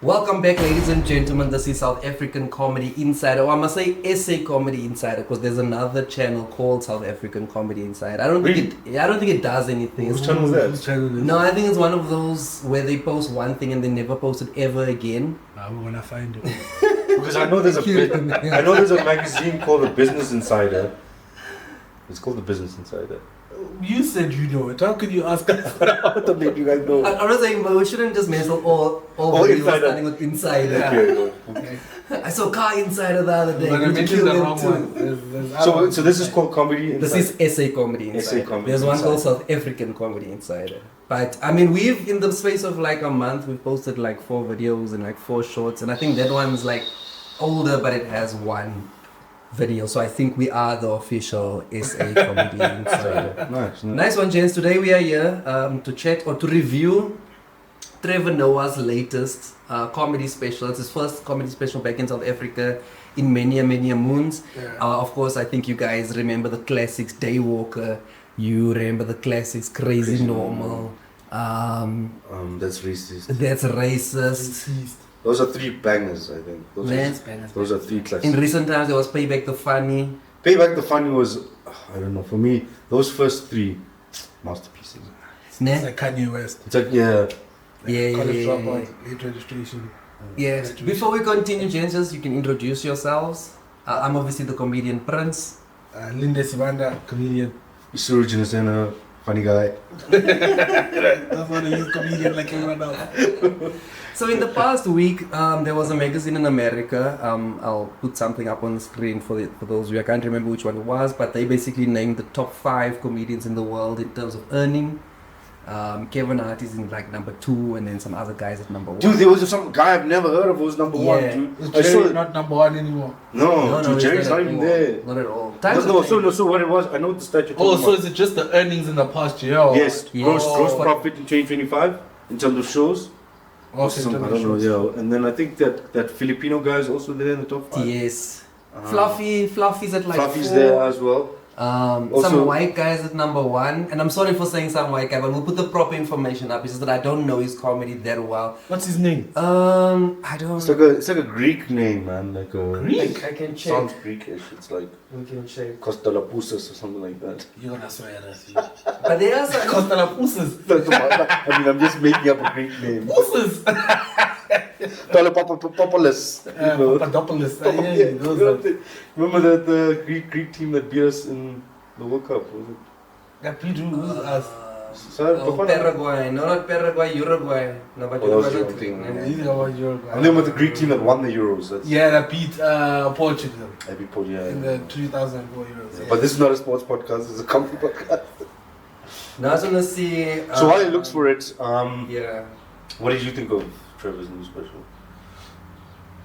Welcome back, ladies and gentlemen. This is South African Comedy Insider, or I must say SA Comedy Insider, because there's another channel called South African Comedy Insider. I don't think it does anything. Which channel is that? No, I think it's one of those where they post one thing and they never post it ever again. We're gonna find it. Because I know there's a magazine called The Business Insider. It's called The Business Insider. You said you know it. How could you ask us to make you guys know? I'm not saying, but we shouldn't just mention all videos starting with Insider. Okay. I saw Car Insider the other day. But I mentioned the wrong one. So this is called Comedy Insider? This is SA Comedy Insider. There's one called South African Comedy Insider. But I mean, we've, in the space of like a month, we've posted like 4 videos and like 4 shorts. And I think that one's like older, but it has 1 video. So I think we are the official SA Comedy Insider. Nice one, gents. Today we are here to chat or to review Trevor Noah's latest comedy special. It's his first comedy special back in South Africa in many moons. Yeah. Of course, I think you guys remember the classics Daywalker. You remember the classics Crazy Normal. That's racist. That's racist. Those are 3 bangers, I think. Those are 3 classics. In recent times, there was Payback the Funny. Payback the Funny was, I don't know, for me, those first 3 masterpieces. It's like Kanye West. It's like, yeah. College dropout, late registration. Yes. Before we continue, gents, you can introduce yourselves. I'm obviously the comedian Prince. Linde Sibanda, comedian. Isuru Jinasena, funny guy. That's what he's comedian like everyone else. So in the past week, there was a magazine in America. I'll put something up on the screen for those of you. I can't remember which one it was, but they basically named the top 5 comedians in the world in terms of earning. Kevin Hart is in like number 2, and then some other guys at number 1. Dude, there was some guy I've never heard of who was number 1, dude. Is Jerry not number 1 anymore? No, dude, Jerry's not even there. Not at all. So what it was, I know the statue. Oh, so is it just the earnings in the past year? Or? Yes, gross profit in 2025 in terms of shows. Okay, I don't know, yeah. And then I think that Filipino guy is also there in the top 5. Yes. Fluffy's at like Fluffy's 4. there as well. Some white guys at number 1, and I'm sorry for saying some white guy, but we'll put the proper information up. It's just that I don't know his comedy that well. What's his name? I don't. It's like a Greek name, man. Like a Greek. I can check. Sounds Greekish. It's like We can check. Kostalapousis or something like that. You're gonna swear at you. But there are some. Kostalapousis. I mean, I'm just making up a Greek name. Poussis. Tolopopopoulos. Papadopoulos. Remember the Greek team that beat us in the World Cup? Was it? That beat who's us? Paraguay. No, not Paraguay, Uruguay. No, but Oh, that was Uruguay. the wrong thing. He's about Uruguay. I'm talking about the Greek team that won the Euros. Yeah, that beat Portugal That beat Portugal. in the 2004 Euros. Yeah. But this is not a sports podcast. It's a comedy podcast. Now I was gonna see. So while he looks for it, yeah. what did you think of Trevor's new special?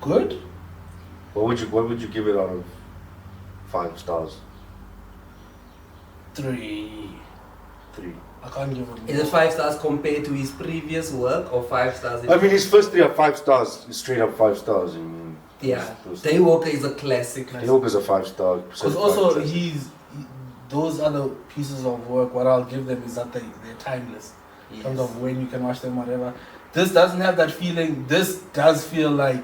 Good. What would you give it out of 5 stars? 3. 3. I can't give him. Is it 5 stars compared to his previous work, or 5 stars? I mean, his first 3 are 5 stars. Straight up 5 stars. I mean, Yeah. Daywalker is a classic. Daywalker's a 5-star. Because also those other pieces of work, what I'll give them is that they're timeless. In terms of when you can watch them, whatever. This doesn't have that feeling. This does feel like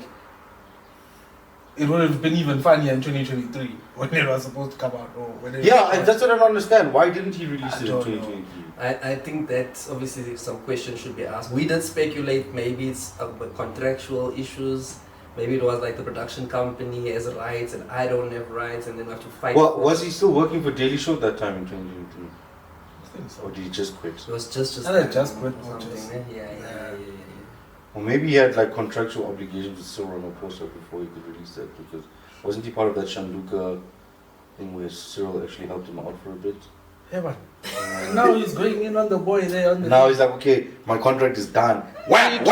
it would have been even funnier in 2023 when it was supposed to come out. Or when that's what I don't understand. Why didn't he release it in don't 2023? I think that obviously some questions should be asked. We did speculate maybe it's contractual issues. Maybe it was like the production company has rights and I don't have rights, and then we have to fight. Well, was he still working for Daily Show at that time in 2023? I think so. Or did he just quit? It was just just quit or something. just- Yeah. Or maybe he had like contractual obligations with Cyril Ramaphosa before he could release that, because wasn't he part of that Shanduka thing where Cyril actually helped him out for a bit? Yeah, man. Now he's going in on the boy there on the. Now he's like, okay, my contract is done. Where? And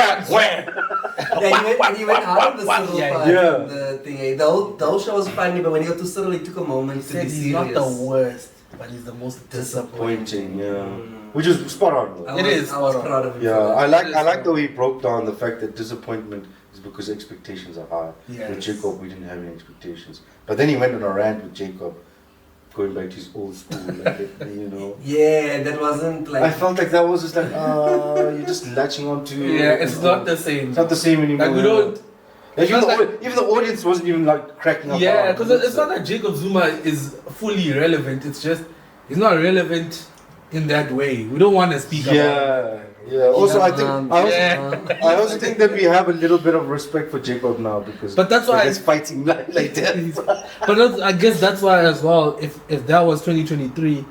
he went hard on the Cyril part. Yeah. And the thing. The whole show was funny, but when he got to Cyril, he took a moment He to said be he's serious. not the worst, but he's the most disappointing. Pointing, yeah. Which is spot on though. I It was- is I was spot on. proud of him. Yeah, for that. I like the way he broke down the fact that disappointment is because expectations are high. Yes. With Jacob, we didn't have any expectations. But then he went on a rant with Jacob going back to his old school, like, you know. Yeah, that wasn't like. I felt like that was just like, you're just latching onto. Yeah, it's not the same. It's not the same anymore. Like we don't. Like even the audience wasn't even like cracking up. Yeah, because it's not that Jacob Zuma is fully irrelevant. It's just he's not relevant in that way. We don't want to speak about. Yeah. Also, I also think that we have a little bit of respect for Jacob now because. But that's why he's fighting like that. But I guess that's why as well. If that was 2023,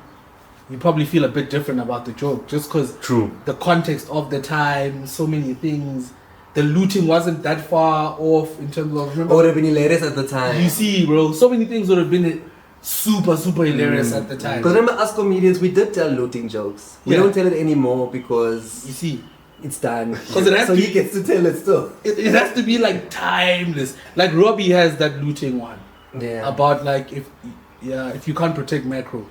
you probably feel a bit different about the joke, just because. True. The context of the time, so many things. The looting wasn't that far off in terms of. Remember, It would have been hilarious at the time. you see, bro, so many things would have been super hilarious at the time. Because remember, us comedians, we did tell looting jokes. We Yeah. don't tell it anymore because You see, it's done. 'Cause it has so to- he gets to tell it still. it has to be like timeless. Like Robbie has that looting one Yeah. about like if you can't protect macro,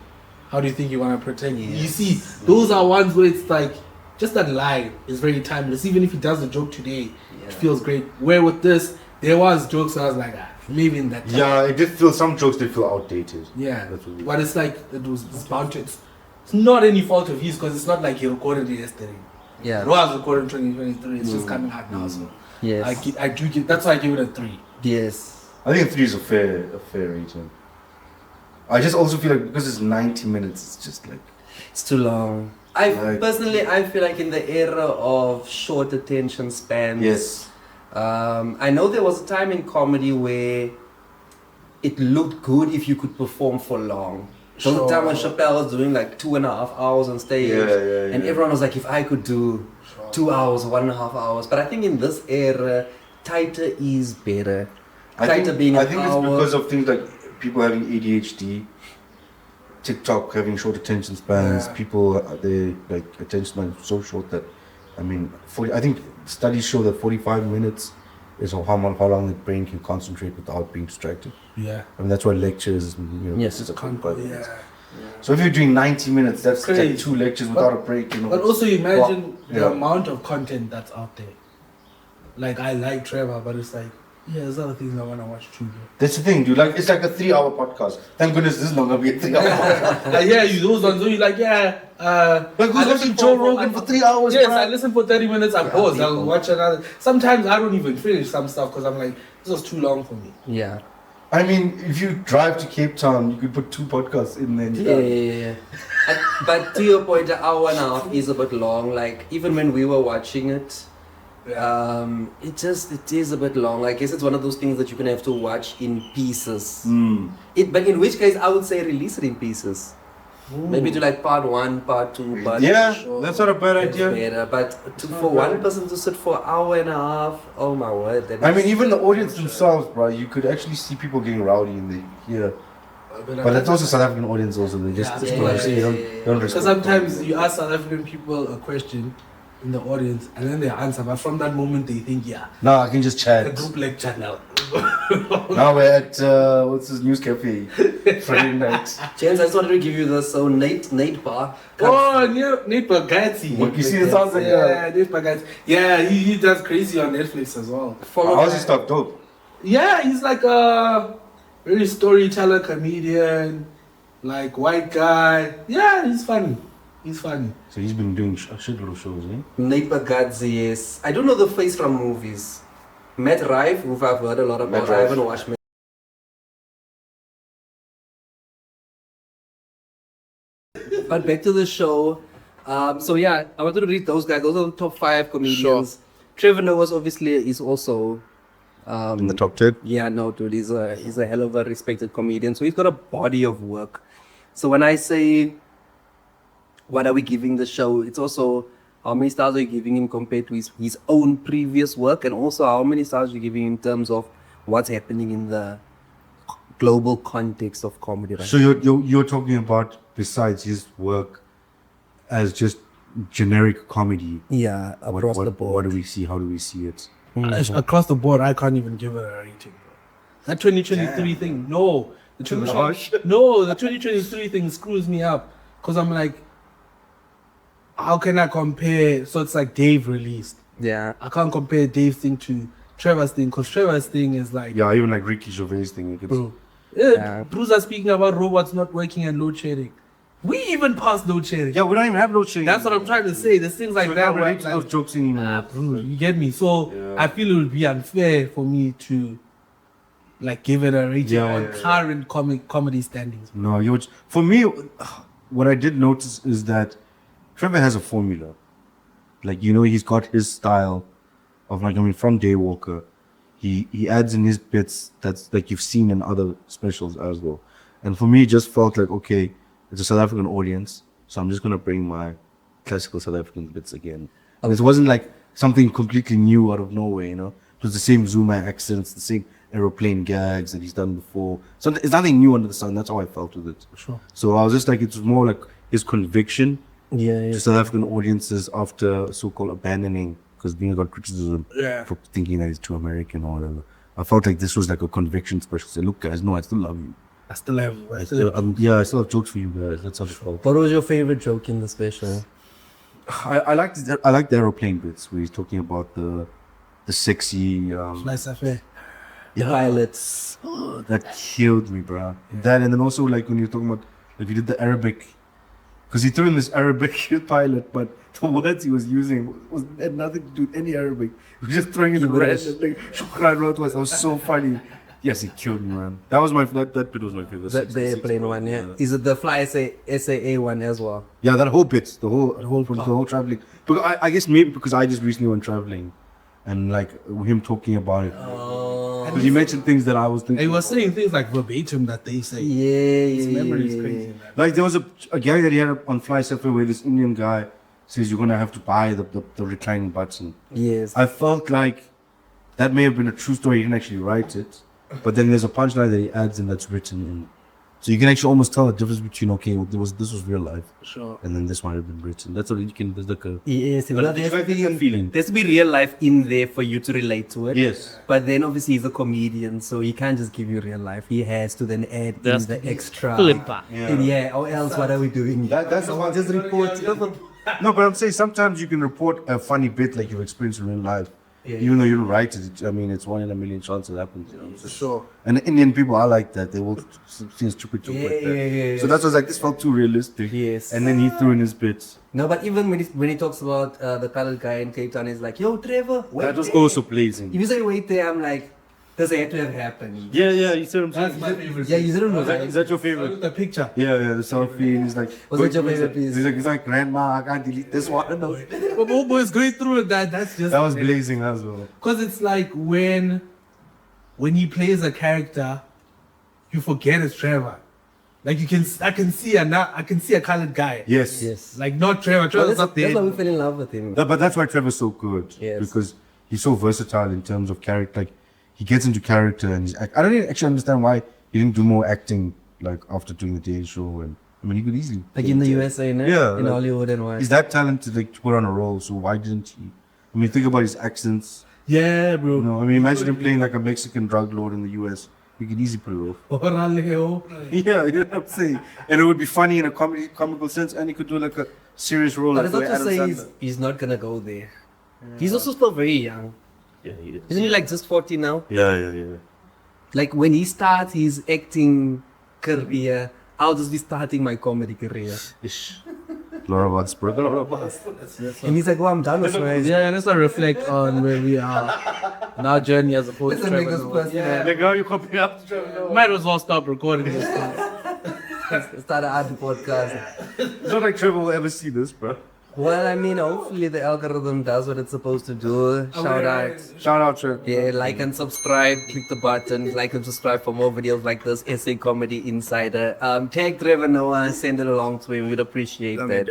how do you think you want to protect? Yes. You see, those are ones where it's like just that line is very timeless. Even if he does the joke today, it feels great. Where with this, there was jokes I was like, maybe in that time. Yeah, it did feel some jokes did feel outdated. Yeah, That's what we- but it's like it's bound to. It's not any fault of his because it's not like he recorded it yesterday. Yeah. It was recorded in 2023. It's just coming out now, so Yes. I do give. That's why I give it a 3. Yes. I think 3 is a fair rating. I just also feel like because it's 90 minutes, it's just like It's too long. Personally, I feel like in the era of short attention spans. yes. I know there was a time in comedy where it looked good if you could perform for long. There was a time when Chappelle was doing like 2.5 hours on stage. And everyone was like, if I could do 2 hours, 1.5 hours. But I think in this era, tighter is better. I Tighter think, being I an think hour. it's because of things like people having ADHD, TikTok having short attention spans, people their like attention span is so short that I think studies show that 45 minutes is how long the brain can concentrate without being distracted. Yeah. That's why lectures Yes, it's it's 45 minutes. Yeah. So if you're doing 90 minutes, that's Crazy. like 2 lectures without a break. But also imagine the Yeah. amount of content that's out there. Like I like Trevor, but it's like there's other things I want to watch too. That's the thing, dude. Like it's like a 3-hour podcast. Thank goodness this is not gonna be a 3-hour podcast. Like, yeah, those ones where you're like, Like who's watching Joe Rogan for 3 hours? Yes, bro? I listen for 30 minutes, I pause, I'll people. watch another. Sometimes I don't even finish some stuff because I'm like, this was too long for me. Yeah. I mean, if you drive to Cape Town, you could put 2 podcasts in there. Yeah. But to your point, an hour and a half is a bit long. Like even when we were watching it, it is a bit long. I guess it's one of those things that you're gonna have to watch in pieces. But in which case, I would say release it in pieces. Maybe do like part 1, part 2, part That's not a bad idea. better. But for one person to sit for an hour and a half, oh my word! I mean, even the audience themselves, bro, you could actually see people getting rowdy in the here. But that's also South African audience also. They just don't respect. Because sometimes you ask South African people a question in the audience and then they answer, but from that moment they think, Nah, I can just a chat. group lecture now. Now we're at what's this news cafe Friday night. James, I just wanted to give you this. So Nate Bar. Oh, Nate Bargatze. What, you see the sounds like Nate Bargatze. Yeah, he does crazy on Netflix as well. How's his stuff dope? Yeah, he's like a very storyteller, comedian, like white guy. Yeah, he's funny. So he's been doing a shitload of shows, eh? Nate Bargatze, yes. I don't know the face from movies. Matt Rife, who I've heard a lot about. Matt I Rife. haven't watched Matt. But back to the show. So yeah, I wanted to read those guys. Those are the top 5 comedians. Trevor Noah obviously is also In the top 10. Yeah, no, dude, he's a hell of a respected comedian. So he's got a body of work. So when I say, what are we giving the show? It's also how many stars are you giving him compared to his own previous work, and also how many stars are you giving in terms of what's happening in the global context of comedy right So you're talking about besides his work as just generic comedy. Yeah, across the board. What do we see? How do we see it? Across the board, I can't even give it a rating, bro. That 2023 thing, no. The 2023 thing screws me up. Because I'm like, how can I compare? So it's like Dave released. Yeah. I can't compare Dave's thing to Trevor's thing, because Trevor's thing is like, Yeah, even like Ricky Gervais thing. bro, Yeah. Bruce are speaking about robots not working and load shedding. We even passed load shedding. Yeah, we don't even have load shedding. That's what I'm trying to say. There's things like So that. we where relate to those jokes anymore. bro, you get me? So Yeah. I feel it would be unfair for me to like give it a rating on current comedy standings. No, for me, what I did notice is that Trevor has a formula. Like, you know, he's got his style of, like, I mean, from Daywalker, he adds in his bits that's like you've seen in other specials as well. And for me, it just felt like, okay, it's a South African audience, so I'm just gonna bring my classical South African bits again. And it wasn't like something completely new out of nowhere, you know. It was the same Zuma accents, the same aeroplane gags that he's done before. So it's nothing new under the sun. That's how I felt with it. Sure. So I was just like, it was more like his conviction Yeah. to South African audiences after so-called abandoning, because being got criticism for thinking that he's too American or whatever. I felt like this was like a conviction special. Say, look, guys, no, I still love you. I still have. I still have jokes for you guys. That's how it felt. What was your favorite joke in the special? I liked the aeroplane bits where he's talking about the sexy Nice affair. Pilots. that killed me, bro. That, and then also like when you're talking about like he did the Arabic, because he threw in this Arabic pilot, but the words he was using had nothing to do with any Arabic. He was just throwing in the random like shukran rotwas. That was so funny. Yes, he killed me, man. That was that bit was my favorite. The airplane one, yeah. Is it the Fly SAA one as well? Yeah, that whole bit, the whole traveling. But I guess maybe because I just recently went traveling, and like him talking about it. Because he mentioned things that I was thinking. He was saying things like verbatim that they say. Yeah. His memory is crazy. Man. Like there was a guy that he had on Fly Surfer where this Indian guy says you're gonna have to buy the reclining button. Yes. I felt like that may have been a true story. He didn't actually write it, but then there's a punchline that he adds in that's written in. So you can actually almost tell the difference between this was real life, Sure. and then this might have been written. That's what you can. There's like a Yes, But there's I think I'm feeling. to be real life in there for you to relate to it. Yes. But then obviously he's a comedian, so he can't just give you real life. He has to then add in the extra. Yeah. Or else what are we doing? That's the one. Just report. No, but I'm saying sometimes you can report a funny bit like you've experienced in real life. Yeah. Even though you don't write it, I mean, it's 1 in a million chance it happens. You know? Sure. And the Indian people are like that. They will see a stupid joke like that. Yeah. So that's why I was like, this felt too realistic. Yes. And then he threw in his bits. No, but even when he talks about the pilot guy in Cape Town, he's like, "Yo, Trevor, wait That was there." also pleasing. If you say wait there, I'm like, does it have to have happened? Yeah, you said him. That's my favorite. Yeah, you didn't know Is that. that your Look favorite? at the picture. Yeah, the selfie. And he's like, Was that your favorite piece? He's like, grandma, I can't delete this one. But Bobo is going through it. That's just. That was blazing as well. Because it's like when he plays a character, you forget it's Trevor. Like I can see a colored guy. Yes. Yes. Like not Trevor. Well, Trevor's not that's there. why we fell in love with him. But that's why Trevor's so good. Yes. Because he's so versatile in terms of character. Like, he gets into character and he's I don't even actually understand why he didn't do more acting like after doing the Day Show. And I mean, he could easily Like in the USA, no? Yeah, In like- Hollywood and what? He's that talented like, to put on a role. So why didn't he? I mean, think about his accents. Yeah, bro. You know, I mean, imagine him playing like a Mexican drug lord in the US. He could easily pull it off. Yeah, you know what I'm saying. And it would be funny in a comical sense, and he could do like a serious role. But like it's not the way to Adam say Sandler. he's not gonna go there. He's also still very young. Yeah, he is. Isn't he like just 40 now? Yeah. Like when he starts his acting career, I'll just be starting my comedy career. Ish. Laura Watts, bro. Laura Watts. And he's like, oh, I'm done with my. Yeah, let's not reflect on where we are in our journey as opposed Let's to make Trevor this Noah. personal. Like, how you copying up to Trevor Noah? Might as well stop recording this. Start an art podcast. It's not like Trevor will ever see this, bro. Well, I mean, hopefully the algorithm does what it's supposed to do. Shout out. Shout out, Trevor. Yeah, like and subscribe. Click the button. Like and subscribe for more videos like this. SA Comedy Insider. Tag Trevor Noah. Send it along to him. We'd appreciate that.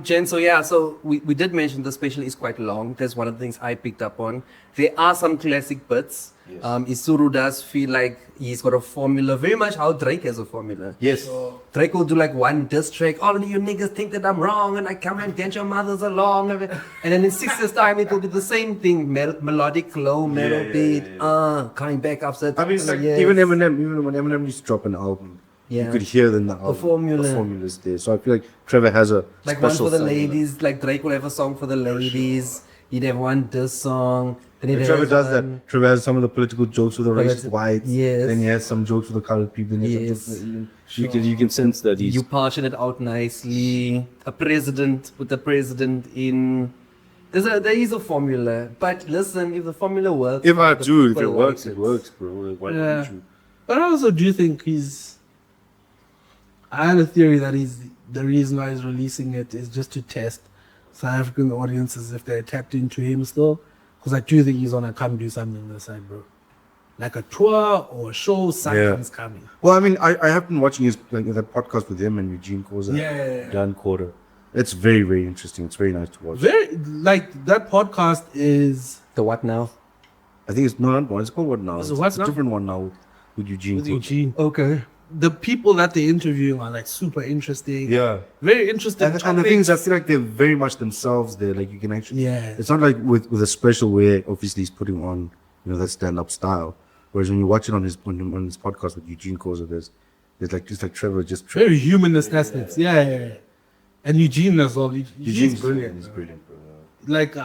Jen, so yeah, so we did mention the special is quite long. That's one of the things I picked up on. There are some classic bits. Yes. Isuru does feel like he's got a formula, very much how Drake has a formula. Yes. Drake will do like one diss track. All of you niggas think that I'm wrong, and I come and dance your mothers along. And then in 6 years' time, it will be the same thing: melodic, low, metal beat, coming back after. I mean, like, years. even when Eminem used to drop an album, Yeah. you could hear in the album, formula. the formula's there. So I feel like Trevor has a Like one special for the sound. ladies, like Drake will have a song for the ladies. He'd have one diss song. Then And Trevor does that. Trevor has some of the political jokes with the racist whites. Yes. Then he has some jokes with the colored people. Then he has some jokes you can sense that he's. You portion it out nicely. A president with the president in. There is a formula. But listen, if the formula works. If I the do, if people it works, like it works, bro. Like, why Yeah. don't you? But I also do think I had a theory that the reason why he's releasing it is just to test South African audiences if they're tapped into him still. Because I do think he's gonna come do something on the side, bro. Like a tour or a show, something's coming. Well, I mean, I have been watching his that podcast with him and Eugene Koza. Yeah. Dan Quarter. It's very, very interesting. It's very nice to watch. Very like that podcast is The what now? I think it's not one. It's called What Now. Is it What It's a Now? different one now with Eugene. with Koza. Eugene. Okay. The people that they're interviewing are like super interesting. Yeah. Very interesting. And the thing is, I feel like they're very much themselves there. Like you can actually. Yeah. It's not like with a special where obviously he's putting on, that stand-up style. Whereas when you watch it on his podcast with Eugene Koza, there's like just like Trevor just. very humanist aspects. Yeah. And Eugene as well. Eugene's brilliant. He's brilliant, bro. Like,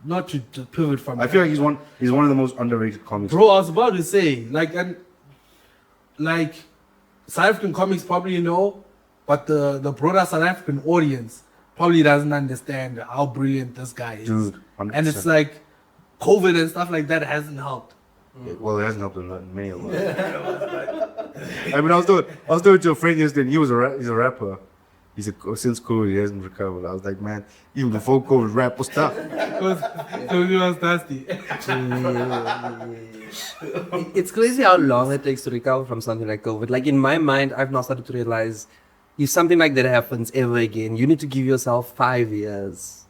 not to pivot from. I feel like he's one of the most underrated comics. Bro, I was about to say, South African comics probably know, but the broader South African audience probably doesn't understand how brilliant this guy is. Dude, 100%. And it's like COVID and stuff like that hasn't helped. Well, it hasn't helped a lot, many of us. I mean, I was talking to a friend yesterday, and he's a rapper. He said, since COVID, he hasn't recovered. I was like, man, even before COVID, rap was tough. So he was thirsty. It's crazy how long it takes to recover from something like COVID. Like in my mind, I've now started to realize if something like that happens ever again, you need to give yourself 5 years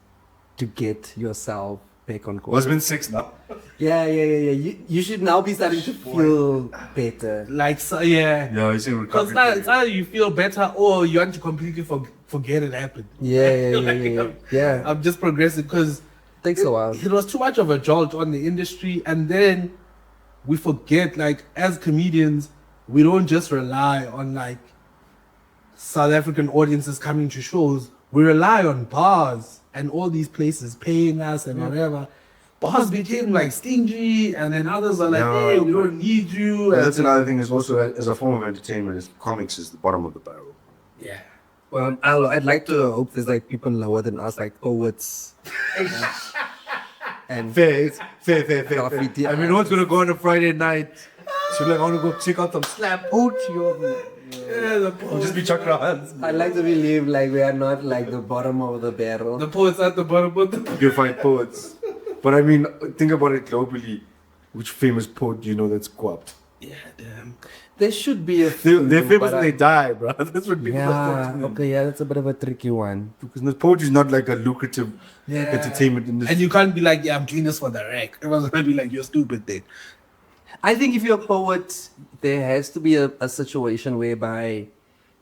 to get yourself back on course. Well, it's been 6 now. Yeah. You should now be starting to feel better. Like, so, yeah. Yeah, he's in Because recovery. it's either you feel better or you want to completely forget it happened. Yeah. I'm just progressing because Takes a while. it was too much of a jolt on the industry, and then we forget, like, as comedians, we don't just rely on like South African audiences coming to shows. We rely on bars and all these places paying us and whatever. Bars became like stingy, and then others are like, Yeah. hey, we don't need you. And that's another thing is also as a form of entertainment, is comics is the bottom of the barrel. Yeah. Well, I'd like to hope there's like people lower than us, like poets. And Fair. Graffiti I mean, no one's gonna go on a Friday night. So like, I wanna go check out some slap poetry. Yeah, the We'll just be chucking our hands. I'd like to believe like we are not like the bottom of the barrel. poets at the bottom of the You find poets. But I mean, think about it globally. Which famous poet do you know that's corrupt? Yeah, damn. There should be a few, They're famous but when they die, bro. That's what people yeah, are okay, yeah, that's a bit of a tricky one. Because poetry is not like a lucrative entertainment industry. And you can't be like, yeah, I'm doing this for the rack. Everyone's gonna be like, you're stupid then. I think if you're a poet, there has to be a situation whereby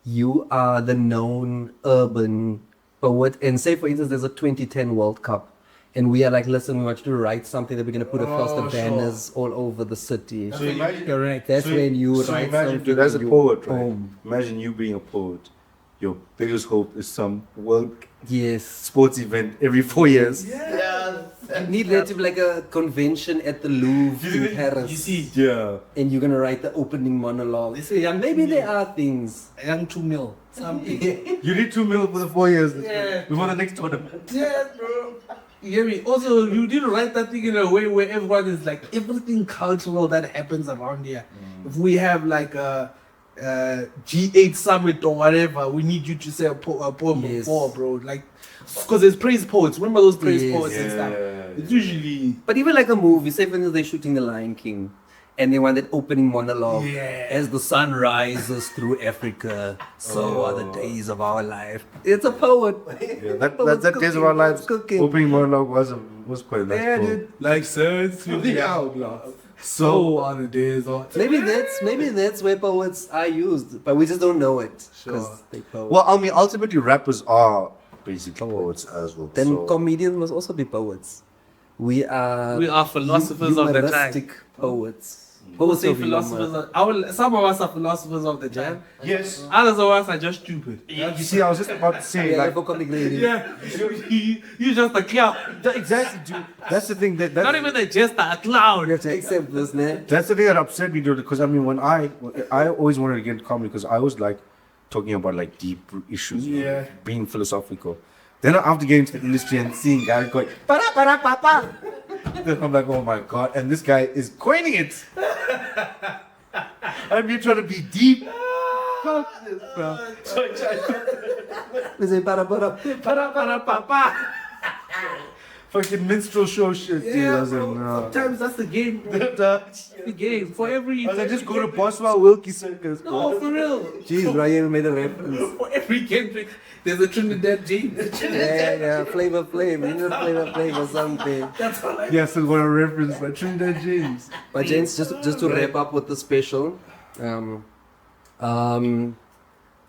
you are the known urban poet. And say, for instance, there's a 2010 World Cup. And we are like, listen, we want you to write something that we're going to put across the banners all over the city. So imagine, Correct. That's when you write imagine, something. dude, as a you poet, right? boom. Imagine you being a poet. Your biggest hope is some world Yes. sports event every 4 years. You need there to be like a convention at the Louvre in Paris. You see, Yeah. And you're going to write the opening monologue. they say young Maybe there are things. young 2 mil. Something. You need 2 million for the 4 years Yeah. before the next tournament. Yeah, bro. You hear me? Also, you need to write that thing in a way where everyone is like, everything cultural that happens around here. If we have like a G8 summit or whatever, we need you to say a poem Yes. before, bro. Like, because there's praise poets. Remember those praise Yes. poets and stuff? Yeah. It's usually But even like a movie, say for instance they're shooting The Lion King and they want that opening monologue. Yeah. As the sun rises through Africa, so are the days of our life. It's a poet. Yeah, that Days of Our Lives Cooking. opening monologue was quite nice. Yeah, bro. dude. like sense to the outlaws. So are the days of Maybe that's where poets are used, but we just don't know it. Because Sure. they poet. Well, I mean, ultimately, rappers are basically poets as well. Then so. comedians must also be poets. We are We are philosophers of the time. humoristic poets. I would say philosophers. Some of us are philosophers of the time. Yes. Others of us are just stupid. You see, I was just about to say, like, You just a clown. exactly, dude. That's the thing that Not even a jester, a clown. You have to accept this, man. that's the thing that upset me, dude. Because I mean, when I always wanted to get into comedy because I was like talking about like deep issues, Yeah. being philosophical. Then after getting into the industry and seeing guys going, "Para," then I'm like, oh my god! And this guy is coining it. I'm here trying to be deep. Fuck this, bro. We say, para. Fucking minstrel show shit, dude. I was like, no. Sometimes that's the game. The game for every. I was like, just go to Boswell Wilkie Circus. No, for real. Jeez, Ryan made a reference. For every country, there's a Trinidad James. Yeah, Flavor Flav. We need a Flavor Flav or something. That's all I. Yeah, so what a reference by Trinidad James. But James, just to wrap up with the special,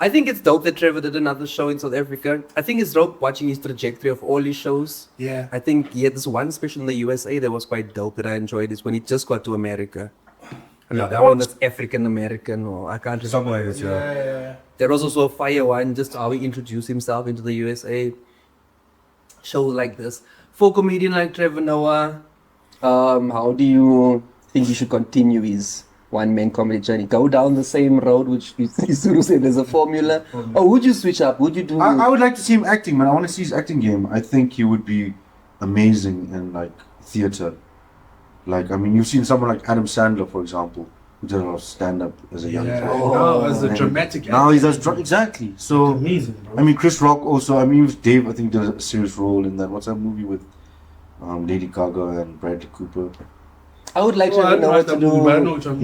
I think it's dope that Trevor did another show in South Africa. I think it's dope watching his trajectory of all his shows. Yeah. I think he had this one special in the USA that was quite dope that I enjoyed is when he just got to America. No, that one that's African American or I can't remember. Something like this, yeah. Yeah. There was also a fire one, just how he introduced himself into the USA. Shows like this. For a comedian like Trevor Noah, how do you think he should continue his one-man comedy journey? Go down the same road, which Isuru said there's a formula? Or would you switch up? Would you do... I would like to see him acting, man. I want to see his acting game. I think he would be amazing in like theater. Like, I mean, you've seen someone like Adam Sandler, for example, who did a lot of stand-up as a young Yeah. kid. Now as a dramatic actor. Now he does exactly. So Amazing, bro. I mean, Chris Rock also. I mean, with Dave, I think did a serious role in that. What's that movie with Lady Gaga and Bradley Cooper? I would like I Trevor don't Noah watch to that movie, but I know do what you mean.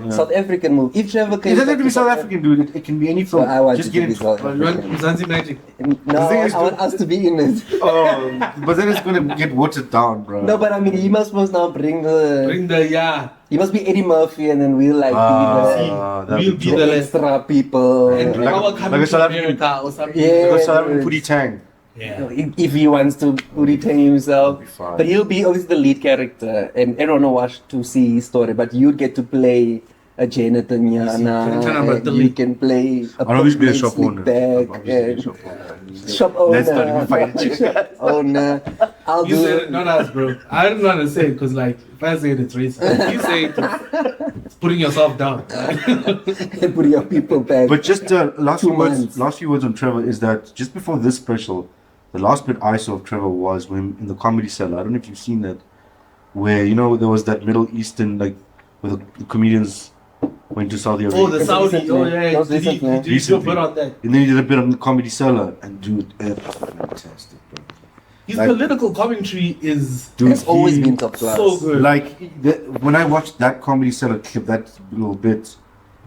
Yeah. South African movie. If Trevor came It doesn't have back to be South African, dude. It can be any film. I want Just it get to be into. South But you want Zanzi Magic? No, thing is I want us to be in it. Oh, but then it's gonna get watered down, bro. No, but I mean, he must now bring the... Bring the, yeah. He must be Eddie Murphy and then we'll like that'd We'll be be dope. be the the extra people. And Like- our like coming a to South African- America or something. Yeah. Because South African Puri Tang. Yeah. If he wants to retain himself. That'd be fine. But he'll be obviously the lead character and everyone will watch to see his story. But you get to play a janitor, Nyana, and you can play a I'll always be a police shop owner. bag I'll always be a and shop owner. shop owner. Let's not even fight each other. Shop owner. I'll You do said it, not us, bro. I don't want to say it because, like, if I say it, it's racist. You say it, it's putting yourself down. and put your people back. But just last 2 few words. months. Last few words on Trevor is that just before this special, the last bit I saw of Trevor was when in the Comedy Cellar. I don't know if you've seen that, where there was that Middle Eastern like where the comedians went to Saudi Arabia. Oh, the Saudi. Oh, yeah. Those Did he recently. do a bit on that? And then he did a bit on the Comedy Cellar, and dude, it's fantastic, bro. His Like- political commentary is Dude, It's always he- been top class. so good. Like when I watched that Comedy Cellar clip, that little bit,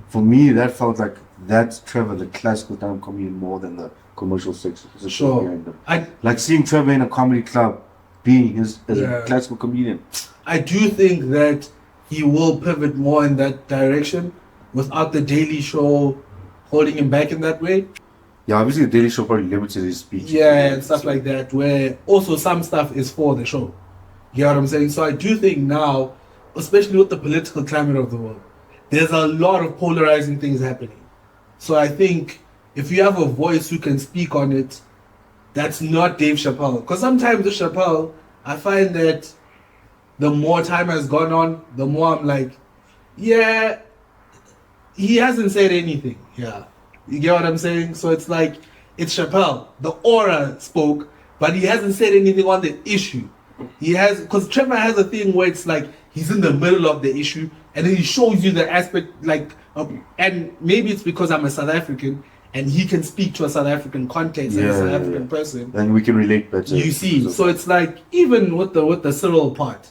for me that felt like that's Trevor, the classical time comedian, more than the commercial sex. Sure. behind him. I Like seeing Trevor in a comedy club, being as Yeah. a classical comedian. I do think that he will pivot more in that direction without the Daily Show holding him back in that way. Yeah, obviously the Daily Show probably limited his speech. Yeah, and stuff like that, where also some stuff is for the show. You know what I'm saying? So I do think now, especially with the political climate of the world, there's a lot of polarizing things happening. So I think if you have a voice who can speak on it, that's not Dave Chappelle. Because sometimes with Chappelle, I find that the more time has gone on, the more I'm like, yeah, he hasn't said anything. Yeah. You get what I'm saying? So it's like, it's Chappelle. The aura spoke, but he hasn't said anything on the issue. He has, because Trevor has a thing where it's like, he's in the middle of the issue, and then he shows you the aspect, like, and maybe it's because I'm a South African, and he can speak to a South African context and a South African person. Then we can relate better. You see, so it's like, even with the Cyril part,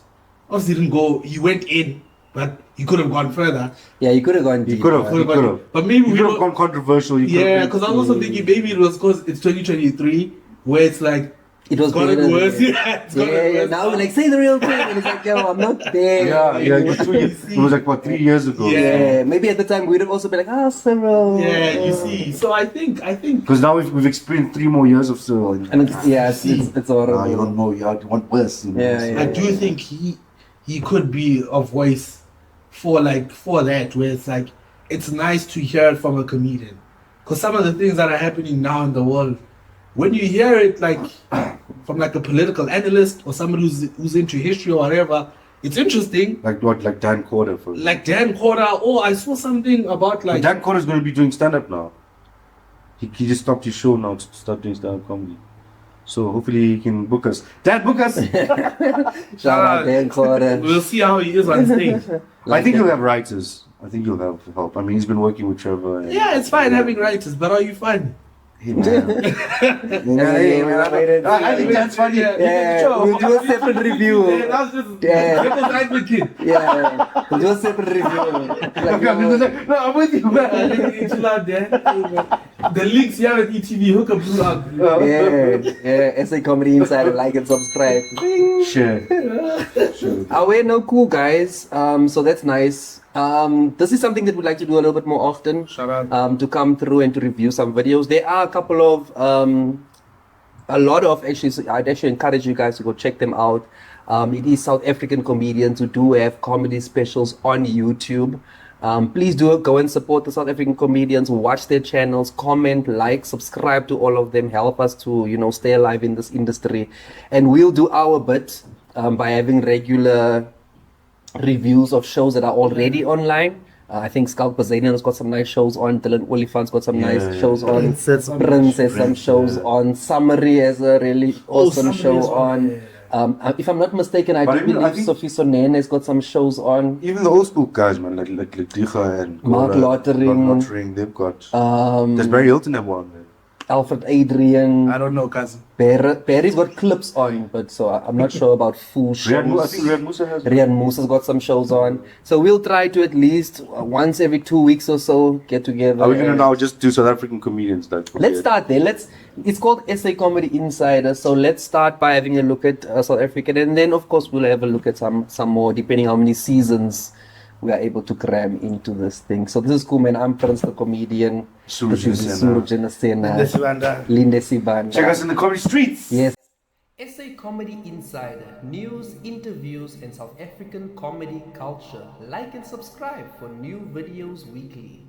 obviously he didn't go, he went in, but he could have gone further. Yeah, you could have gone He deep. could have. Could have gone, but maybe He we could have don't. gone controversial. He could Yeah, have because I was also thinking maybe it was because it's 2023, where it's like, It was gotten better. worse. Yeah, it's gotten Yeah, worse. now we're like, say the real thing. And it's like, yo, I'm not there. Yeah, it was like what 3 years ago. Yeah. Yeah, maybe at the time we'd have also been like, Cyril. Yeah, you see. So I think Because now we've experienced 3 more years of Cyril. And it's horrible. You don't know. You want worse. Yeah. I do think he could be a voice for that, where it's like it's nice to hear it from a comedian, because some of the things that are happening now in the world, when you hear it like from like a political analyst or somebody who's into history or whatever, it's interesting. Like what? Like Dan Corder, for Like Dan Corder. Oh, I saw something about like Dan Corder's going to be doing stand-up now. He just stopped his show now to start doing stand-up comedy. So hopefully he can book us. Dad, book us! Shout out Dan Corder. We'll see how he is on stage. I think he'll have writers. I think he'll have help. I mean, he's been working with Trevor. And, Yeah, it's fine having writers, but are you fun? Hey, man. I think that's funny. Yeah, we'll do a separate review. Yeah, that's just Yeah. devil's advocate. Yeah, we'll do a separate review. Like, No, I'm with you, man. Chill out there. The links here at ETV, hook up, blue out. yeah, SA Comedy Insider, like and subscribe. Sure. We're now cool, guys. So that's nice. This is something that we'd like to do a little bit more often. Shout out. To come through and to review some videos. There are a couple of, a lot of actually, so I'd actually encourage you guys to go check them out. It is South African comedians who do have comedy specials on YouTube. Please do go and support the South African comedians, watch their channels, comment, like, subscribe to all of them, help us to, stay alive in this industry. And we'll do our bit by having regular reviews of shows that are already online. I think Scout Bazanian has got some nice shows on. Dylan Oliphant's got some nice shows on. Prince has some shows on. Summary has a really awesome show on. If I'm not mistaken, I believe Sophie Sonnen has got some shows on. Even the old school guys, man, like Dicha and Mark Lottering. they've got. There's Barry Hilton have one, man. Alfred Adrian. I don't know, cousin. Barry's got clips on, but so I'm not sure about full shows. I think Riyad Musa has. Riyad Musa's got some shows on. So we'll try to at least once every 2 weeks or so get together. Are we gonna now just do South African comedians? Let's start there. It's called SA Comedy Insider. So let's start by having a look at South African, and then of course we'll have a look at some more, depending how many seasons we are able to cram into this thing. So this is cool, man. I'm Prince the comedian. Isuru Jinasena. Linde Sibanda. Linde Sibanda. Check us in the comedy streets. Yes. SA Comedy Insider. News, interviews, and South African comedy culture. Like and subscribe for new videos weekly.